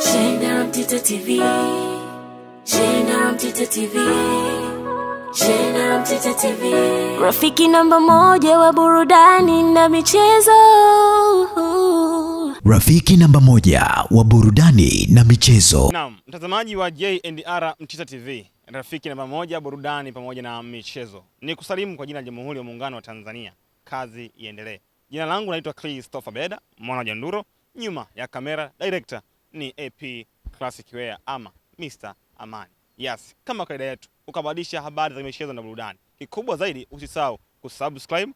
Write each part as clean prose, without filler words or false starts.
Shenda Mtita TV. Shenda Mtita TV. Shenda Mtita TV. Rafiki namba moja wa burudani na michezo. Rafiki namba moja wa burudani na michezo. Naam, mtazamaji wa J&R Mtita TV. Rafiki namba moja burudani pamoja na michezo. Nikusalimu kwa jina la Jamhuri ya Muungano wa Tanzania. Kazi iendelee. Jina langu naitwa Christopher Beda, mwana wa Janduro. Nyuma ya kamera director ni AP Classic Wear ama Mr. Amani. Yes, kama kaida yetu, ukabadilisha habari za michezo na burudani. Kikubwa zaidi usisahau kusubscribe,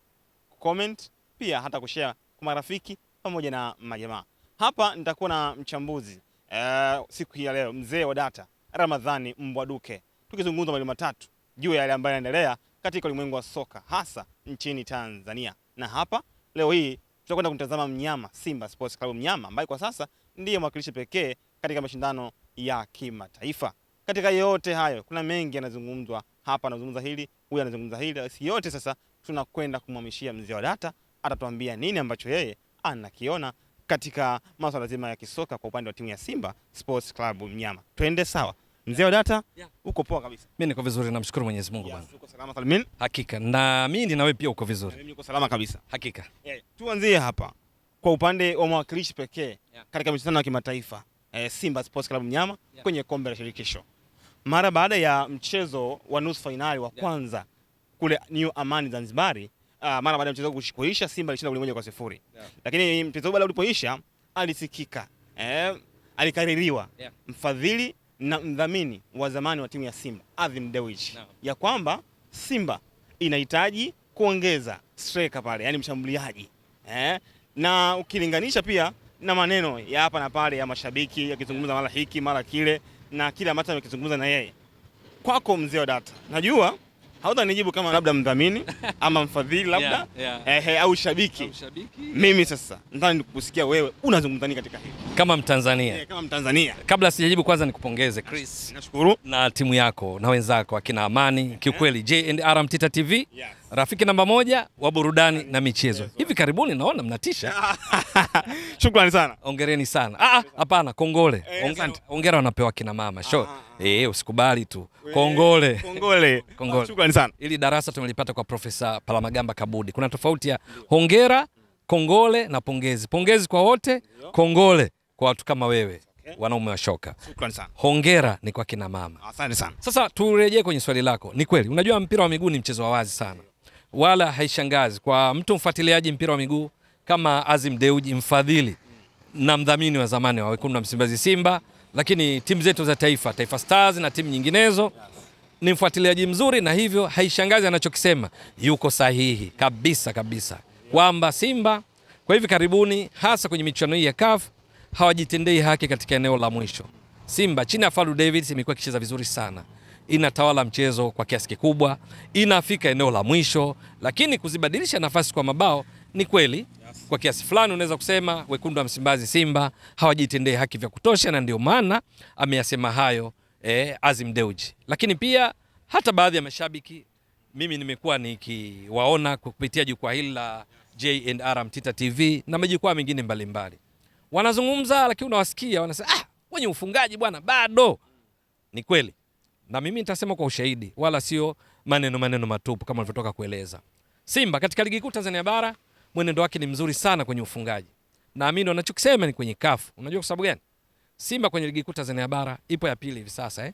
comment, pia hata kushare kwa marafiki pamoja na majamaa. Hapa nitakuwa na mchambuzi siku hii ya leo, mzee wa data Ramadhani Mbwaduke. Tukizungumza mambo matatu juu ya yale ambayo yanaendelea katika ulimwengu wa soka hasa nchini Tanzania. Na hapa leo hii tutakwenda kumtazama mnyama Simba Sports Club, mnyama ambaye kwa sasa ndiye mwakilishi pekee katika mashindano ya kimataifa. Katika yote hayo kuna mengi yanazungumzwa hapa, anazungumza hili, huyu anazungumza hili. Yote sasa tunakwenda kumhamishia mzee wa data, atatuambia nini ambacho yeye anakiona katika masuala zima ya kisoka kwa upande wa timu ya Simba Sports Club mnyama. Twende sawa. Mzee wa data, uko poa kabisa? Mimi niko vizuri, namshukuru Mwenyezi Mungu bwana. Uko salama salmin? Hakika. Na mimi na wewe pia uko vizuri. Mimi niko salama kabisa. Hakika. Tuanzie hapa kwa upande wa mwakilishi pekee katika mashindano ya kimataifa Simba Sports Club mnyama kwenye kombe la shirikisho. Mara baada ya mchezo wa nusu finali wa kwanza kule New Amani Zanzibari, mara baada ya mchezo kuisha Simba ilishinda goli 1-0. Lakini mchezo baada ulipoisha alisikika alikaririwa mfadhili na mdhamini wa zamani wa timu ya Simba Azim Dewich ya kwamba Simba inahitaji kuongeza striker pale, yani mshambuliaji. Na ukilinganisha pia na maneno ya hapa na pale ya mashabiki yakizungumza mara hiki mara kile na kile ambacho amekizungumza na yeye. Kwako mzee wa data, najua hautanijibu kama labda mdhamini ama mfadhili labda au shabiki. Mimi sasa nataka nikusikia wewe unazungumza nini katika hili kama Mtanzania. Kama Mtanzania. Kabla sijajibu, kwanza nikupongeze Chris. Nashukuru. Na timu yako na wenzako akina Amani. Kiukweli J&R Mtita TV, rafiki namba moja wa burudani na michezo. Hivi karibuni naona mnatisha. Shukrani sana. Hongereni sana. Hapana, kongole. Hongera wanapewa kina mama. Usikubali tu. Kongole. Kongole. Shukrani sana. Ili darasa tumelipata kwa Profesa Palamagamba Kabudi. Kuna tofauti ya hongera, kongole na pongezi. Pongezi kwa wote, kongole kwa watu kama wewe, wanaume wa shoka. Shukrani sana. Hongera ni kwa kina mama. Asante sana. Sasa turejee kwenye swali lako. Ni kweli, unajua mpira wa miguu ni mchezo wa wazi sana. Wala haishangazi kwa mtu mfuatiliaji mpira wa miguu kama Azim Dewji, mfadhili na mdhamini wa zamani wa Wekundu wa Msimbazi Simba, lakini timu zetu za Taifa Stars na timu nyinginezo, ni mfuatiliaji mzuri, na hivyo haishangazi anachokisema. Yuko sahihi kabisa kwamba Simba kwa hivi karibuni hasa kwenye michuano hii ya CAF hawajitendei haki katika eneo la mwisho. Simba chini ya Fadlu Davids imekuwa ikicheza vizuri sana. Inatawala mchezo kwa kiasi kikubwa, inafika eneo la mwisho, lakini kuzibadilisha nafasi kwa mabao ni kweli. Kwa kiasi fulani unaweza kusema Wekundu wa Msimbazi Simba hawajitendei haki vya kutosha, na ndio maana ameyasema hayo Azim Dewji. Lakini pia hata baadhi ya mashabiki mimi nimekuwa nikiwaona kupitia jukwaa hili la J&R Mtita TV na majukwaa mengine mbalimbali, wanazungumza, lakini unawasikia wanasema wenye ufungaji bwana bado. Ni kweli, na mimi nitasema kwa ushahidi, wala sio maneno matupu kama nilivyotoka kueleza. Simba katika ligi kuu Tanzania bara mwenendo wake ni mzuri sana kwenye ufungaji. Naamini wanachokisema ni kwenye CAF. Unajua kwa sababu gani? Simba kwenye ligi kuu Tanzania bara ipo ya pili hivi sasa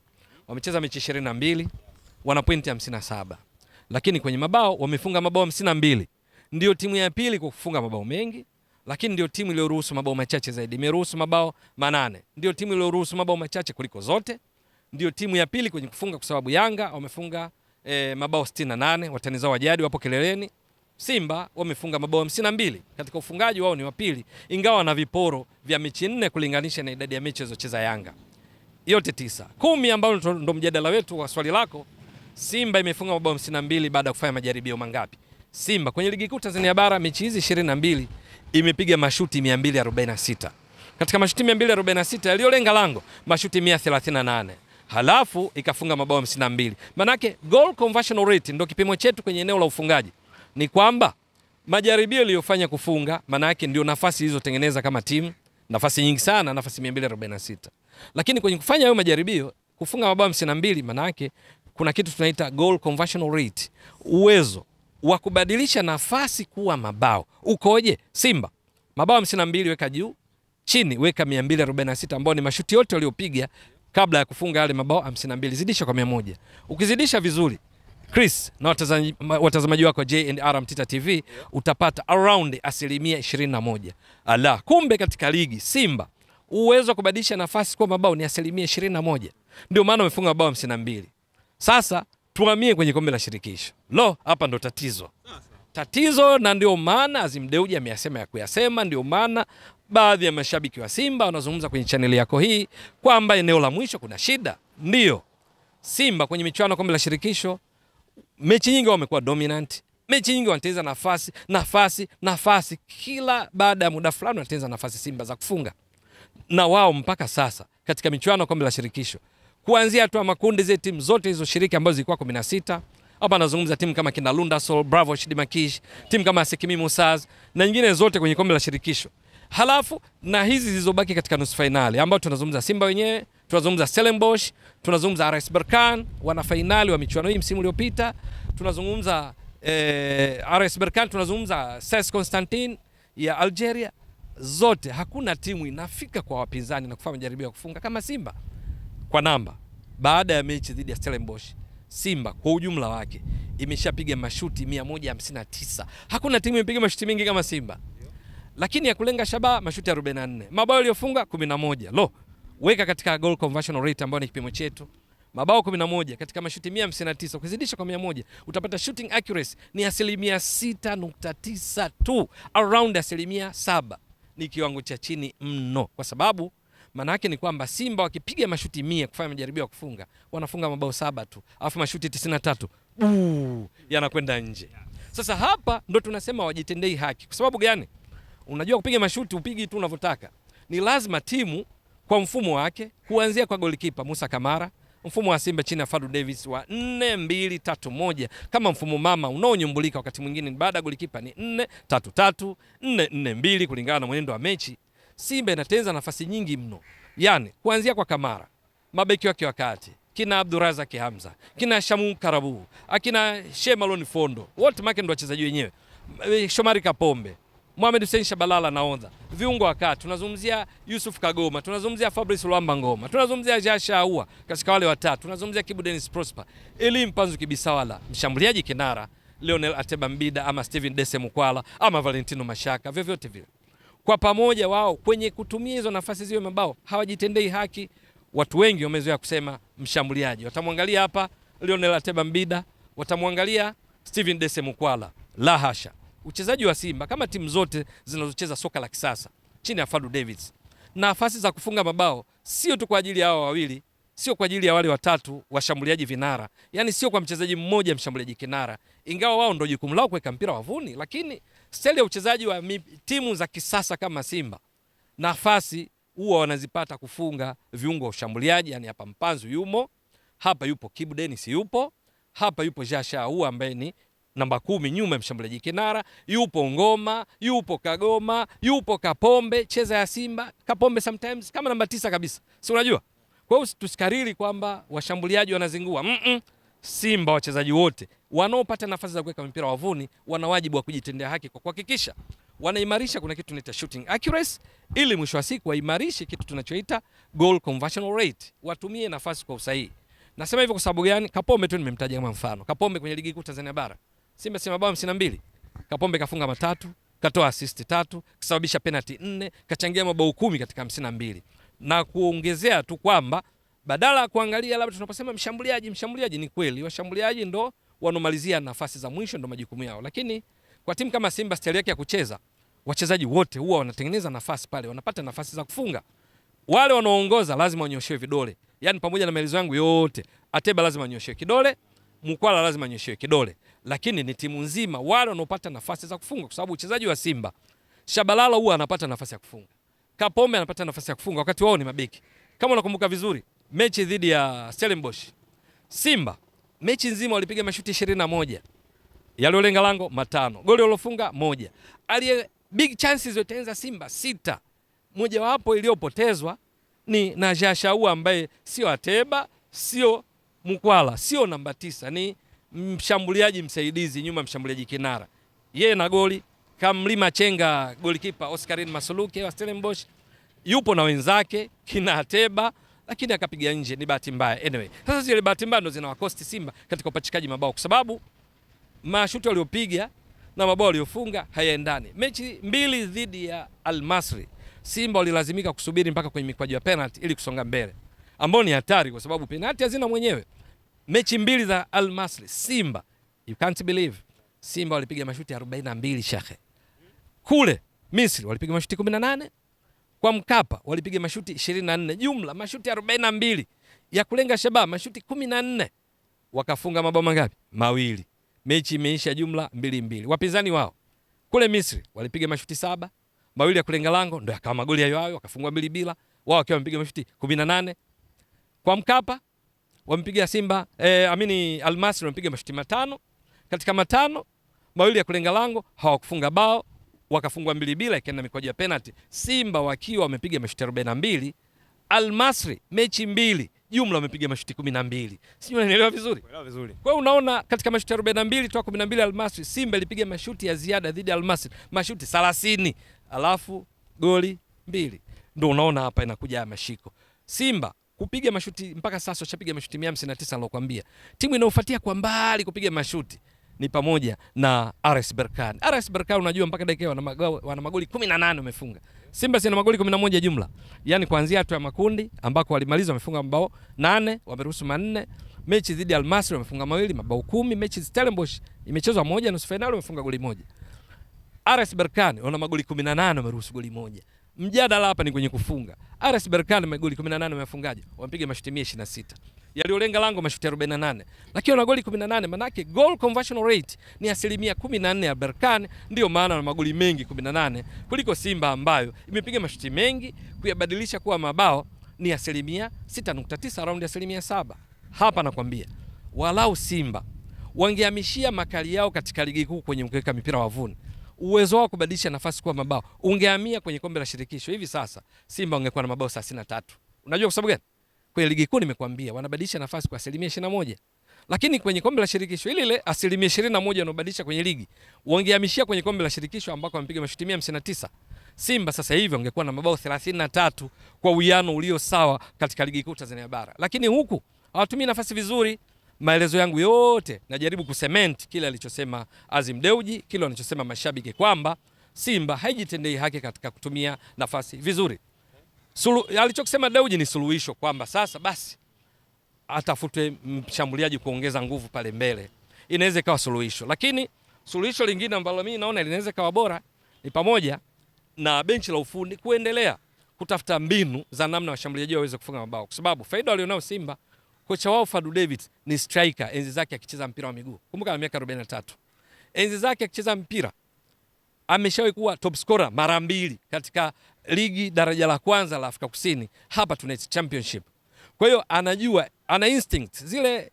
Wamecheza mechi 22, wana pointi 57. Lakini kwenye mabao wamefunga mabao 52. Ndio timu ya pili kwa kufunga mabao mengi, lakini ndio timu iliyoruhusu mabao machache zaidi. Imeruhusu mabao 8. Ndio timu iliyoruhusu mabao machache kuliko zote. Ndio timu ya pili kwenye kufunga kwa sababu Yanga wamefunga mabao 68, watani zao wa jadi wapo kileleni. Simba wamefunga mabao 52. Katika ufungaji wao ni wa pili, ingawa na viporo vya mechi 4 kulinganisha na idadi ya mechi zilizocheza Yanga. Yote 9. 10 ambao ndo mjadala wetu wa swali lako. Simba imefunga mabao 52 baada ya kufanya majaribio mangapi? Simba kwenye ligi kuu Tanzania bara mechi hizi 22 imepiga mashuti 246. Katika mashuti 246 yaliyolenga lango, mashuti 138. Halafu ikafunga mabao 52. Manake goal conversion rate ndio kipimo chetu kwenye eneo la ufungaji. Ni kwamba majaribio yaliyofanya kufunga, manake ndio nafasi zilizotengeneza kama timu, nafasi nyingi sana, nafasi 246. Lakini kwenye kufanya hayo majaribio, kufunga mabao 52, maana yake kuna kitu tunaita goal conversion rate, uwezo wa kubadilisha nafasi kuwa mabao. Ukoje? Simba mabao 52 weka juu, chini weka 246, ambao ni mashuti yote waliopiga kabla ya kufunga yale mabao 52, zidisha kwa 100. Ukizidisha vizuri, Chris na watazamaji wako J&R Mtita TV, utapata around 21%. Ala, kumbe katika ligi Simba uwezo wa kubadilisha nafasi kwa mabao ni 21%. Ndio maana wamefunga mabao 52. Sasa tuhamie kwenye kombe la shirikisho. Hapa ndo tatizo, na ndio maana Azim Deuji ameyasema ya kuyasema. Ndio maana baadhi ya mashabiki wa Simba wanazungumza kwenye chaneli yako hii kwamba eneo la mwisho kuna shida. Ndio Simba kwenye michuano ya kombe la shirikisho, mechi nyingi wamekuwa dominant, mechi nyingi wanateza nafasi, kila baada ya muda fulani wanateza nafasi Simba za kufunga. Na wao mpaka sasa katika michuano ya kombe la shirikisho, kuanzia hatua makundi za timu zote hizo shiriki ambazo zilikuwa 16, hapa nazungumza timu kama kina Lundasol, Bravo Shidimakish, timu kama Sekimi Musaz na nyingine zote kwenye kombe la shirikisho. Halafu na hizi zilizobaki katika nusu finali ambao tunazungumza Simba wenyewe, tunazungumza Stellenbosch, tunazungumza RS Berkane wana finali wa michuano hii msimu uliopita, tunazungumza RS Berkane, tunazungumza CS Constantine ya Algeria. Zote hakuna timu inafika kwa wapinzani na kufanya jaribio ya kufunga kama Simba. Kwa namba, baada ya mechi dhidi ya Stellenbosch, Simba kwa ujumla wake imeshapiga mashuti 159. Hakuna timu imepiga mashuti mengi kama Simba. Lakini ya kulenga shabaha mashuti 44. Mabao yaliyofunga 11. Weka katika goal conversion rate ambayo ni kipimo chetu. Mabao 11 katika mashuti 159, ukizidisha kwa 100 utapata shooting accuracy ni 6.9 tu, around 7%. Ni kiwango cha chini mno, kwa sababu maana yake ni kwamba Simba wakipiga mashuti 100 kufanya majaribio ya kufunga, wanafunga mabao 7 tu, alafu mashuti 93 yanakwenda nje. Sasa hapa ndo tunasema wajitendei haki. Kwa sababu gani? Unajua kupiga mashuti upigi tu unavyotaka. Ni lazima timu kwa mfumo wake, kuanzia kwa golikipa Musa Kamara, mfumo wa Simba chini ya Fadu Davis wa 4-2-3-1 kama mfumo mama unaonyumbulika wakati mwingine baada ya golikipa ni 4-3-3, 4-4-2 kulingana na mwenendo wa mechi. Simba inatenza nafasi nyingi mno. Yani kuanzia kwa Kamara, mabeki wake wakati, kina Abdurazak Hamza, kina Shamu Karabu, akina Shemaloni Fondo, wote make ndo wachezaji wenyewe. Shomari Kapombe, Mohamed Hussein Shabalala naonza. Viungo wakati, tunazungumzia Yusuf Kagoma, tunazungumzia Fabrice Luamba Ngoma, tunazungumzia Jasha Aua katika wale watatu, tunazungumzia Kibu Dennis Prosper, Elim Panzu Kibisawala, mshambuliaji kinara Lionel Ateba Mbida ama Steven Dese Mukwala ama Valentino Mashaka, vyovyote vile. Kwa pamoja wao kwenye kutumia hizo nafasi ziwe mabao hawajitendei haki. Watu wengi wamezoea kusema mshambuliaji. Watamwangalia hapa Lionel Ateba Mbida, watamwangalia Steven Dese Mukwala. La hasha. Uchezaji wa Simba kama timu zote zinazocheza soka la kisasa chini ya Fadu Davis, nafasi za kufunga mabao sio tu kwa ajili ya hao wawili, sio kwa ajili ya wale watatu washambuliaji vinara, yani sio kwa mchezaji mmoja mshambuliaji kinara, ingawa wao ndio jukumu lao kuweka mpira wavuni. Lakini style ya uchezaji wa timu za kisasa kama Simba, nafasi huwa wanazipata kufunga viungo wa ushambuliaji. Yani hapa Mpanzu yumo, hapa yupo Kibu Dennis yupo, hapa yupo Jasha Aua ambaye ni namba 10 nyuma ya mshambuliaji kinara, yupo Ngoma, yupo Kagoma, yupo Kapombe. Cheza ya Simba Kapombe sometimes kama namba 9 kabisa, si unajua. Kwa hiyo tusikariri kwamba washambuliaji wanazingua. Simba wachezaji wote wanaopata nafasi za kuweka mpira wavuni wana wajibu wa kujitendea haki kwa kuhakikisha wanaimarisha kuna kitu tunaita shooting accuracy, ili mwisho wa siku waimarishe kitu tunachoita goal conversion rate, watumie nafasi kwa usahihi. Nasema hivyo kwa sababu gani? Kapombe tu nimemtaja kama mfano. Kapombe kwenye ligi kuu Tanzania bara, Simba mabao 52, Kapombe kafunga 3, katoa assist 3, kasababisha penalty 4, kachangia mabao 10 katika 52. Na kuongezea tu kwamba badala ya kuangalia labda tunaposema mshambuliaji ni kweli washambuliaji ndo wanomalizia nafasi za mwisho, ndo majukumu yao. Lakini kwa timu kama Simba style yake ya kucheza, wachezaji wote huwa wanatengeneza nafasi pale, wanapata nafasi za kufunga. Wale wanaoongoza lazima wanyoshewe vidole. Yani pamoja na maelezo yangu yote, Ateba lazima anyoshewe kidole, Mukwala lazima anyoshewe kidole. Lakini ni timu nzima wale wanaopata nafasi za kufunga, kwa sababu uchezaji wa Simba, Shabalala huwa anapata nafasi ya kufunga, Kapombe anapata nafasi ya kufunga wakati wao ni mabeki. Kama unakumbuka vizuri mechi dhidi ya Stellenbosch, Simba mechi nzima walipiga mashuti 21. Yaliolenga lango 5. Goli walofunga 1. Aliye big chances zotenza Simba 6. mojawapo iliyopotezwa ni na Jashaua ambaye sio Ateba, sio Mukwala, sio namba 9, ni mshambuliaji msaidizi nyuma mshambuliaji kinara. Yeye na goli Kamlima Chenga, golikipa Oscarin Masuluke wa Stellenbosch yupo na wenzake kina Ateba, lakini akapiga nje, ni bahati mbaya. Anyway, sasa zile bahati mbaya ndo zinawakosti Simba katika upachikaji mabao, kwa sababu mashuti waliopiga na mabao waliofunga hayaendani. Mechi mbili dhidi ya Al Masry, Simba walilazimika kusubiri mpaka kwenye mikwaju ya penalty ili kusonga mbele, ambao ni hatari kwa sababu penalty hazina mwenyewe. Mechi mbili za Al Masry, Simba, you can't believe, Simba walipiga mashuti 42 shekhe. Kule Misri walipiga mashuti 18, kwa Mkapa walipiga mashuti 24, jumla mashuti 42 ya kulenga shabaha, mashuti 14. Wakafunga mabao mangapi? Mawili. Mechi imeisha jumla 2-2. Wapinzani wao kule Misri walipiga mashuti 7, mawili ya kulenga lango ndio yakawa magoli hayo, wakafungwa 2-2, wao wakiwa wamepiga mashuti 18. Kwa Mkapa wampiga Simba Al Masry wampiga mashuti 5, katika 5 mawili ya kulenga lango, hawakufunga bao, wakafungwa 2-2 ikaenda mikwaju ya penalty. Simba wakiwa wamepiga mashuti 42, Al Masry mechi mbili jumla wamepiga mashuti 12. Sijui unanielewa vizuri? Unaelewa vizuri. Kwa hiyo unaona katika mashuti 42 toa 12 Al Masry, Simba ilipiga mashuti ya ziada dhidi ya Al Masry mashuti 30, alafu goli 2. Ndio unaona hapa inakuja ya mashiko. Simba kupiga mashuti mpaka sasa washapiga mashuti 159 nilokuambia. Timu inayofuatia kwa mbali kupiga mashuti ni pamoja na RS Berkane. RS Berkane unajua mpaka dakika wana magoli 18 wamefunga. Simba sina magoli 11 jumla. Yaani kuanzia hatua ya makundi ambako walimaliza wamefunga mabao 8, wameruhusu 4. Mechi dhidi ya Al Masry wamefunga 2, mabao 10. Mechi Stellenbosch imechezwa 1 nusu finali wamefunga goli 1. RS Berkane wana magoli 18 wameruhusu goli 1. Mjadala hapa ni kwenye kufunga. RS Berkane magoli 18 wamefungaje? Wamepiga mashuti 126. Yaliolenga lango mashuti 48. Lakini wana goli 18, manake goal conversion rate ni 14% ya Berkane, ndio maana wana magoli mengi 18 kuliko Simba ambayo imepiga mashuti mengi, kuyabadilisha kuwa mabao ni 6.9 around 7. Hapa nakwambia walau Simba wangehamishia makali yao katika ligi kuu kwenye mkeka mipira wavuni, uwezo wao kubadilisha nafasi kuwa mabao ungehamia kwenye kombe la shirikisho, hivi sasa Simba wangekuwa na mabao 33. Unajua kwa sababu gani? Kwenye ligi kuu nimekuambia wanabadilisha nafasi kwa 21%. Lakini kwenye kombe la shirikisho ile 21% wanabadilisha kwenye ligi, wangehamishia kwenye kombe la shirikisho ambako wamepiga mashuti 159. Simba sasa hivi wangekuwa na mabao 33 kwa uwiano ulio sawa katika ligi kuu Tanzania bara. Lakini huku hawatumii nafasi vizuri. Maelezo yangu yote najaribu kusement kile alichosema Azim Deuji, kile anachosema mashabiki kwamba Simba haijitendei haki katika kutumia nafasi vizuri. Alichokisema Deuji ni suluhisho kwamba sasa basi atafute mshambuliaji kuongeza nguvu pale mbele. Inaweza ikawa suluhisho. Lakini suluhisho lingine ambalo mimi naona linaweza kawa bora ni pamoja na benchi la ufundi kuendelea kutafuta mbinu za namna washambuliaji waweze kufunga mabao, kwa sababu faida walionao Simba, kocha wao Fadu David ni striker, enzi zake akicheza mpira wa miguu. Kumbuka ana miaka 43. Enzi zake akicheza mpira ameshawahi kuwa top scorer mara 2 katika ligi daraja la kwanza la Afrika Kusini, hapa tunaita championship. Kwa hiyo anajua, ana instinct zile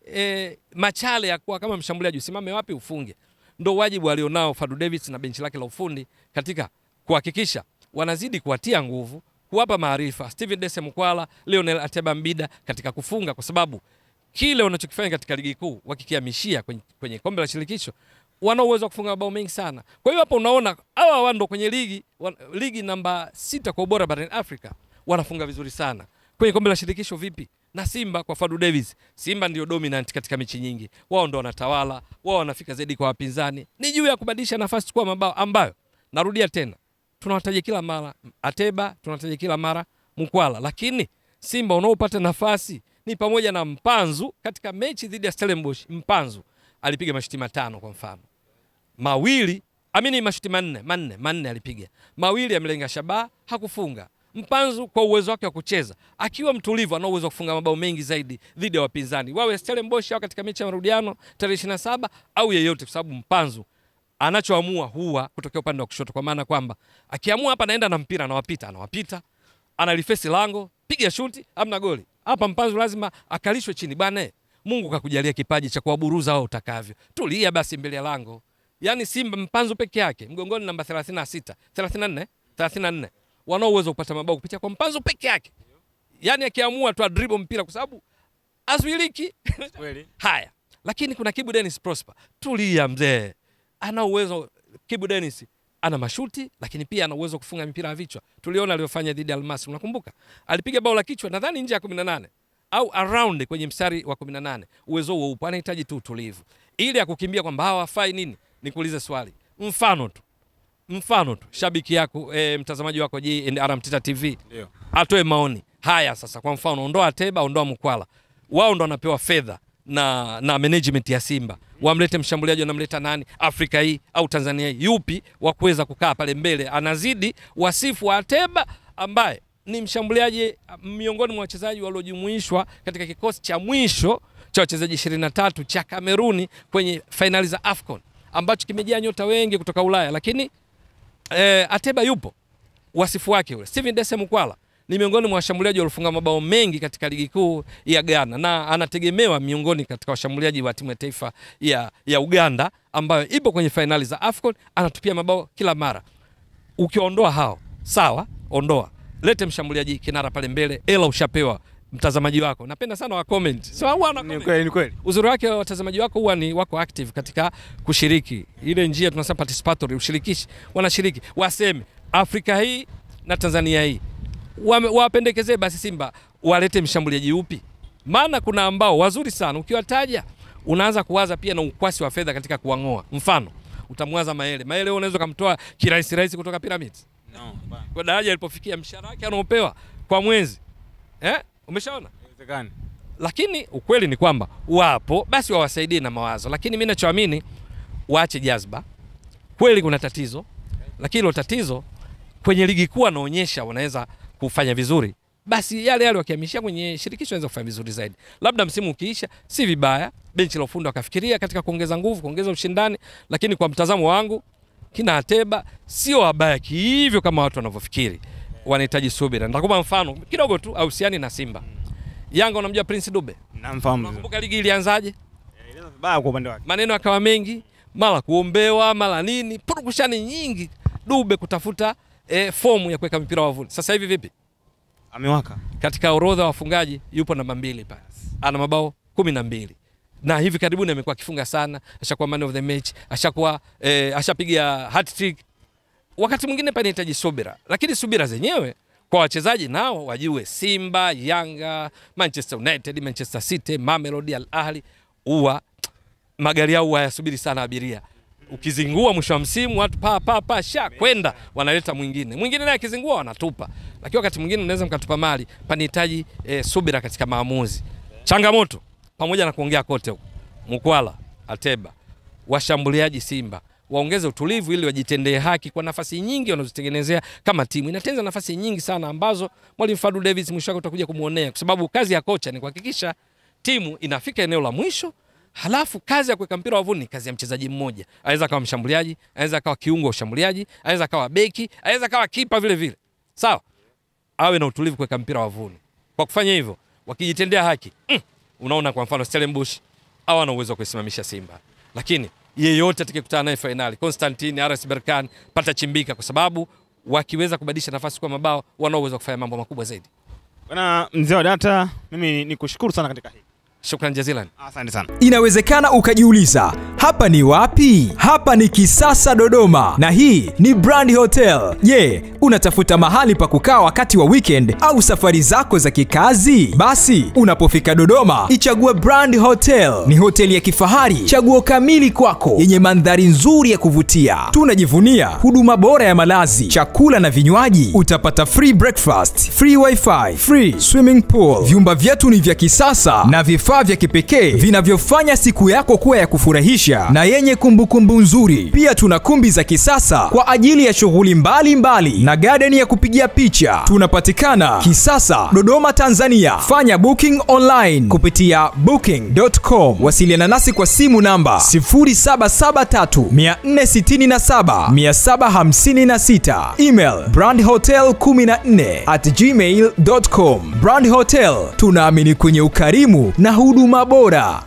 machale ya kuwa kama mshambuliaji usimame wapi ufunge. Ndio wajibu alionao Fadu David na benchi lake la ufundi katika kuhakikisha wanazidi kuwatia nguvu, kuwapa maarifa Steven Dese Mukwala, Lionel Ateba Mbida katika kufunga, kwa sababu kile wanachokifanya katika ligi kuu wakikihamishia kwenye kombe la shirikisho wana uwezo wa kufunga mabao mengi sana. Kwa hiyo hapo unaona hawa wando kwenye ligi namba 6 kwa ubora barani Afrika wanafunga vizuri sana. Kwenye kombe la shirikisho vipi? Na Simba kwa Fadu Davis, Simba ndio dominant katika mechi nyingi. Wao ndio wanatawala, wao wanafika zaidi kwa wapinzani. Ni juu ya kubadilisha nafasi kwa mabao ambayo narudia tena, tunawataja kila mara Ateba, tunawataja kila mara Mukwala, lakini Simba unaopata nafasi ni pamoja na Mpanzu. Katika mechi dhidi ya Stellenbosch, Mpanzu alipiga mashuti 5 kwa mfano. Mashuti 4 alipiga. 2 amelenga shabaha, hakufunga. Mpanzu kwa uwezo wake wa kucheza, akiwa mtulivu, ana uwezo wa kufunga mabao mengi zaidi dhidi ya wapinzani, wawe Stellenbosch au katika mechi ya marudiano tarehe 27 au yeyote, kwa sababu Mpanzu anachoamua huwa kutokea upande wa kushoto, kwa maana kwamba akiamua hapa anaenda na mpira anawapita, analifesi lango, piga shuti, amna goli. Hapa Mpanzu lazima akalishwe chini bana. Mungu kakujalia kipaji cha kuwaburuza wao utakavyo. Tulia basi mbele ya lango. Yaani Simba Mpanzu peke yake, mgongoni namba 36, 34. wanao uwezo kupata mabao kupitia kwa mpanzo peke yake. Yani akiamua tu dribble mpira kwa sababu azuiliki. Kweli. Haya. Lakini kuna Kibu Dennis Prosper. Tulia mzee. Ana uwezo Kibu Dennis ana mashuti lakini pia ana uwezo kufunga mipira ya vichwa. Tuliona aliyofanya dhidi ya Al Masry, unakumbuka? Alipiga bao la kichwa nadhani nje ya 18 au around kwenye mstari wa 18. Uwezo huo upo, anahitaji tu utulivu. Ili ya kukimbia kwamba hawafai nini? Nikuulize swali. Mfano tu shabiki yako mtazamaji wako J&R Mtita TV ndio atoe maoni. Haya sasa, kwa mfano ondoa Ateba, ondoa Mkwala. Wao ndo wanapewa fedha na management ya Simba. Wamlete mshambuliaji, wanamleta nani? Afrika hii au Tanzania hii? Yupi wa kuweza kukaa pale mbele anazidi wasifu wa Ateba ambaye ni mshambuliaji miongoni mwa wachezaji waliojumuishwa katika kikosi cha mwisho cha wachezaji 23 cha Kameruni kwenye finali za AFCON ambacho kimejaa nyota wengi kutoka Ulaya, lakini Ateba yupo. Wasifu wake ule. Steven Dese Mukwala ni miongoni mwa washambuliaji waliofunga mabao mengi katika ligi kuu ya Ghana na anategemewa miongoni katika washambuliaji wa timu ya taifa ya Uganda ambayo ipo kwenye finali za AFCON, anatupia mabao kila mara. Ukiondoa hao, sawa, ondoa. Lete mshambuliaji kinara pale mbele, ela ushapewa mtazamaji wako. Napenda sana wa comment. So huwa ana comment. Ni kweli. Uzuri wake watazamaji wako huwa ni wako active katika kushiriki. Ile njia tunasema participatory, ushirikishi. Wanashiriki. Waseme Afrika hii na Tanzania hii wapendekezee basi Simba walete mshambuliaji upi. Maana kuna ambao wazuri sana ukiwataja unaanza kuwaza pia na ukwasi wa fedha katika kuangoa. Mfano, utamwaza Maele unaweza kumtoa kirahisi kutoka Pyramids. No, kwa daraja alipofikia mshahara wake anaopewa kwa mwezi. Umeshaona? Inawezekana. Lakini ukweli ni kwamba wapo basi wawasaidie na mawazo. Lakini mimi ninachoamini waache jazba. Kweli kuna tatizo. Lakini hilo tatizo kwenye ligi kuu anaonyesha wanaweza kufanya vizuri. Basi yale wakihamishia kwenye shirikisho wanaweza kufanya vizuri zaidi. Labda msimu ukiisha si vibaya benchi la ufundi wakafikiria katika kuongeza nguvu, kuongeza ushindani, lakini kwa mtazamo wangu kina Ateba sio wabaya hivyo kama watu wanavyofikiri. Wanahitaji subira. Nitakupa mfano kidogo tu ausiani na Simba. Yanga unamjua Prince Dube? Namfahamu. Unakumbuka ligi ilianzaje? Ilianza vibaya kwa upande wake. Maneno yakawa mengi, mara kuombewa, mara nini, purukushani nyingi Dube kutafuta fomu ya kuweka mpira wavuni. Sasa hivi vipi? Amewaka. Katika orodha wa wafungaji yupo namba 2 pale. Ana mabao 12. Na hivi karibuni amekuwa akifunga sana, ashakuwa man of the match, ashapiga hat-trick. Wakati mwingine panahitaji subira, lakini subira zenyewe kwa wachezaji nao wajue Simba, Yanga, Manchester United, Manchester City, Mamelodi, Al Ahly huwa magari yao hayasubiri sana abiria. Ukizingua mwisho wa msimu watu kwenda wanaleta mwingine naye akizingua wanatupa. Lakini wakati mwingine unaweza mkatupa mali, panahitaji subira katika maamuzi. Changamoto pamoja na kuongea kote huko. Mkwala, Ateba, washambuliaji Simba waongeze utulivu ili wajitendee haki kwa nafasi nyingi wanazozitengenezea kama timu. Inatenza nafasi nyingi sana ambazo Mwalimu Fadlu Davis mwisho wake utakuja kumuonea, kwa sababu kazi ya kocha ni kuhakikisha timu inafika eneo la mwisho. Halafu kazi ya kuweka mpira wavuni kazi ya mchezaji mmoja. Anaweza kawa mshambuliaji, anaweza kawa kiungo ushambuliaji, anaweza kawa beki, anaweza kawa kipa vile vile. Sawa? Awe na utulivu kuweka mpira wavuni. Kwa kufanya hivyo, wakijitendea haki, unaona kwa mfano Stellenbosch hawana uwezo wa kusimamisha Simba. Lakini yeyote atakayekutana naye finali, Constantine, RS Berkane, pata chimbika, kwa sababu wakiweza kubadilisha nafasi kwa mabao wana uwezo wa kufanya mambo makubwa zaidi. Bwana mzee wa data, mimi nikushukuru sana katika hili. Shukran jazilan. Asante sana. Inawezekana ukajiuliza, hapa ni wapi? Hapa ni Kisasa Dodoma na hii ni Brand Hotel. Je, unatafuta mahali pa kukaa wakati wa weekend au safari zako za kikazi? Basi unapofika Dodoma, ichague Brand Hotel. Ni hoteli ya kifahari, chaguo kamili kwako, yenye mandhari nzuri ya kuvutia. Tunajivunia huduma bora ya malazi, chakula na vinywaji. Utapata free breakfast, free wifi, free swimming pool. Vyumba vyetu ni vya kisasa na vifaa vya kipekee vinavyofanya siku yako kuwa ya kufurahisha na yenye kumbukumbu nzuri. Pia tuna kumbi za kisasa kwa ajili ya shughuli mbalimbali na garden ya kupigia picha. Tunapatikana Kisasa, Dodoma, Tanzania. Fanya booking online kupitia booking.com. Wasiliana nasi kwa simu namba 0773467756. Email brandhotel14@gmail.com. Brand Hotel, tunaamini kwenye ukarimu na huduma bora.